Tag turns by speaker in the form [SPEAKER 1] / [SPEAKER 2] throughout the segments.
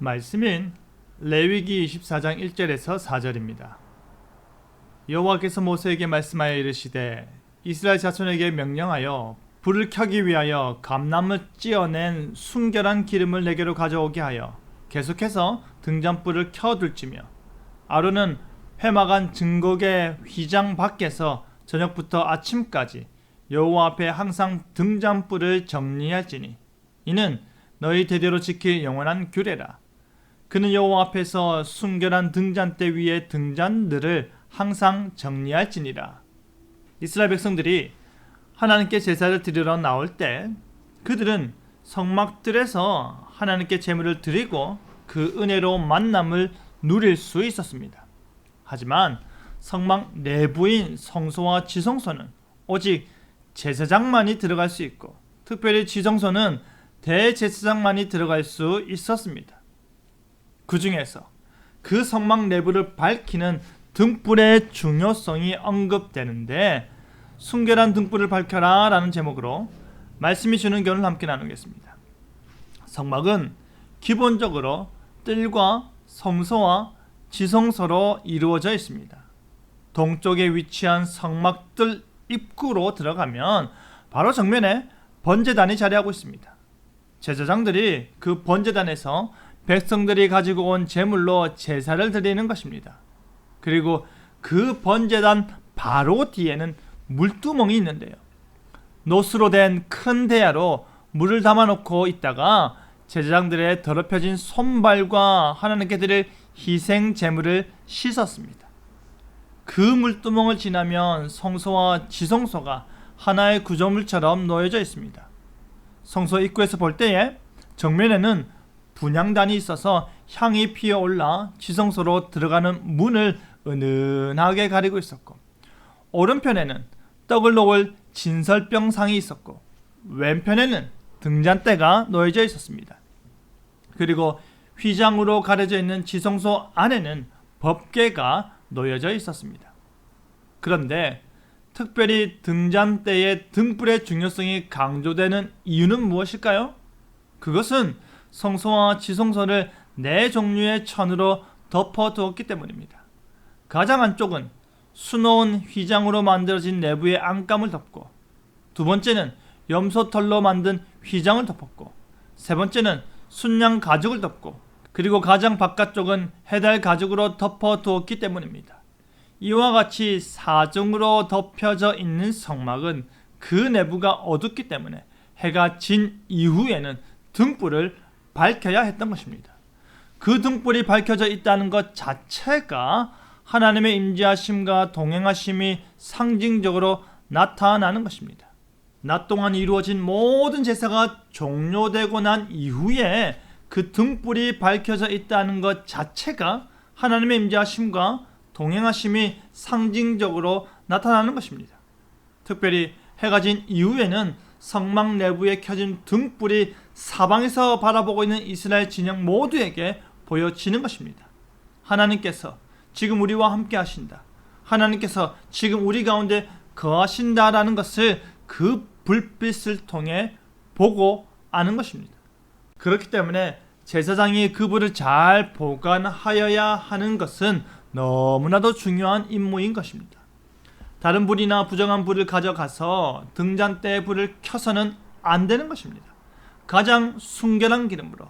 [SPEAKER 1] 말씀인 레위기 24장 1절에서 4절입니다. 여호와께서 모세에게 말씀하여 이르시되 이스라엘 자손에게 명령하여 불을 켜기 위하여 감나무 찧어낸 순결한 기름을 내게로 가져오게 하여 계속해서 등잔불을 켜둘지며 아론은 회막안 증거계 휘장 밖에서 저녁부터 아침까지 여호와 앞에 항상 등잔불을 정리할지니 이는 너희 대대로 지킬 영원한 규례라. 그는 여호와 앞에서 순결한 등잔대 위에 등잔들을 항상 정리할지니라. 이스라엘 백성들이 하나님께 제사를 드리러 나올 때 그들은 성막들에서 하나님께 제물을 드리고 그 은혜로 만남을 누릴 수 있었습니다. 하지만 성막 내부인 성소와 지성소는 오직 제사장만이 들어갈 수 있고 특별히 지성소는 대제사장만이 들어갈 수 있었습니다. 그 중에서 그 성막 내부를 밝히는 등불의 중요성이 언급되는데 순결한 등불을 밝혀라 라는 제목으로 말씀이 주는 교훈을 함께 나누겠습니다. 성막은 기본적으로 뜰과 성소와 지성소로 이루어져 있습니다. 동쪽에 위치한 성막 뜰 입구로 들어가면 바로 정면에 번제단이 자리하고 있습니다. 제사장들이 그 번제단에서 백성들이 가지고 온 제물로 제사를 드리는 것입니다. 그리고 그 번제단 바로 뒤에는 물두멍이 있는데요. 노스로 된 큰 대야로 물을 담아놓고 있다가 제사장들의 더럽혀진 손발과 하나님께 드릴 희생 제물을 씻었습니다. 그 물두멍을 지나면 성소와 지성소가 하나의 구조물처럼 놓여져 있습니다. 성소 입구에서 볼 때에 정면에는 분향단이 있어서 향이 피어올라 지성소로 들어가는 문을 은은하게 가리고 있었고 오른편에는 떡을 놓을 진설병상이 있었고 왼편에는 등잔대가 놓여져 있었습니다. 그리고 휘장으로 가려져 있는 지성소 안에는 법궤가 놓여져 있었습니다. 그런데 특별히 등잔대의 등불의 중요성이 강조되는 이유는 무엇일까요? 그것은 성소와 지성소를 네 종류의 천으로 덮어두었기 때문입니다. 가장 안쪽은 수놓은 휘장으로 만들어진 내부의 안감을 덮고 두 번째는 염소털로 만든 휘장을 덮었고 세 번째는 순양 가죽을 덮고 그리고 가장 바깥쪽은 해달 가죽으로 덮어두었기 때문입니다. 이와 같이 사중으로 덮여져 있는 성막은 그 내부가 어둡기 때문에 해가 진 이후에는 등불을 밝혀야 했던 것입니다. 그 등불이 밝혀져 있다는 것 자체가 하나님의 임재하심과 동행하심이 상징적으로 나타나는 것입니다. 낮 동안 이루어진 모든 제사가 종료되고 난 이후에 그 등불이 밝혀져 있다는 것 자체가 하나님의 임재하심과 동행하심이 상징적으로 나타나는 것입니다. 특별히 해가 진 이후에는 성막 내부에 켜진 등불이 사방에서 바라보고 있는 이스라엘 진영 모두에게 보여지는 것입니다. 하나님께서 지금 우리와 함께 하신다. 하나님께서 지금 우리 가운데 거하신다라는 것을 그 불빛을 통해 보고 아는 것입니다. 그렇기 때문에 제사장이 그 불을 잘 보관하여야 하는 것은 너무나도 중요한 임무인 것입니다. 다른 불이나 부정한 불을 가져가서 등잔대의 불을 켜서는 안 되는 것입니다. 가장 순결한 기름으로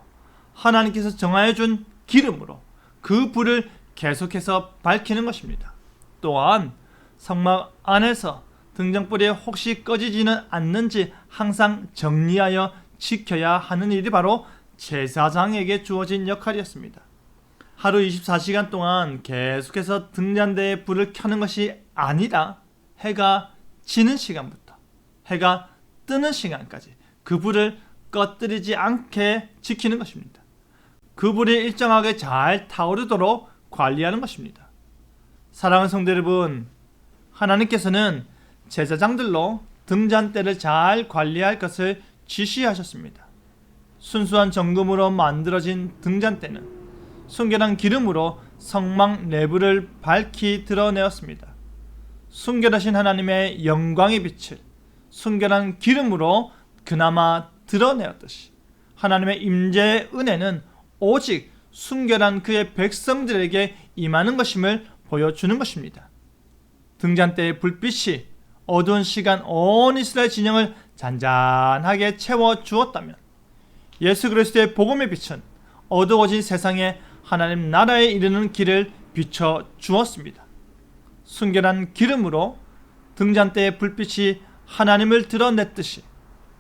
[SPEAKER 1] 하나님께서 정하여 준 기름으로 그 불을 계속해서 밝히는 것입니다. 또한 성막 안에서 등잔불이 혹시 꺼지지는 않는지 항상 정리하여 지켜야 하는 일이 바로 제사장에게 주어진 역할이었습니다. 하루 24시간 동안 계속해서 등잔대에 불을 켜는 것이 아니라 해가 지는 시간부터 해가 뜨는 시간까지 그 불을 꺼뜨리지 않게 지키는 것입니다. 그 불이 일정하게 잘 타오르도록 관리하는 것입니다. 사랑하는 성도 여러분, 하나님께서는 제사장들로 등잔대를 잘 관리할 것을 지시하셨습니다. 순수한 정금으로 만들어진 등잔대는 순결한 기름으로 성막 내부를 밝히 드러내었습니다. 순결하신 하나님의 영광의 빛을 순결한 기름으로 그나마 드러내었듯이 하나님의 임재의 은혜는 오직 순결한 그의 백성들에게 임하는 것임을 보여주는 것입니다. 등잔 때의 불빛이 어두운 시간 온 이스라엘 진영을 잔잔하게 채워주었다면 예수 그리스도의 복음의 빛은 어두워진 세상에 하나님 나라에 이르는 길을 비춰주었습니다. 순결한 기름으로 등잔대의 불빛이 하나님을 드러냈듯이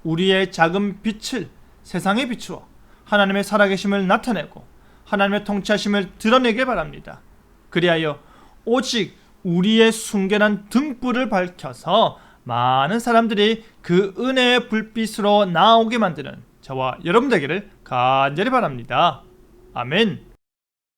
[SPEAKER 1] 우리의 작은 빛을 세상에 비추어 하나님의 살아계심을 나타내고 하나님의 통치하심을 드러내길 바랍니다. 그리하여 오직 우리의 순결한 등불을 밝혀서 많은 사람들이 그 은혜의 불빛으로 나오게 만드는 저와 여러분 되기를 간절히 바랍니다. 아멘.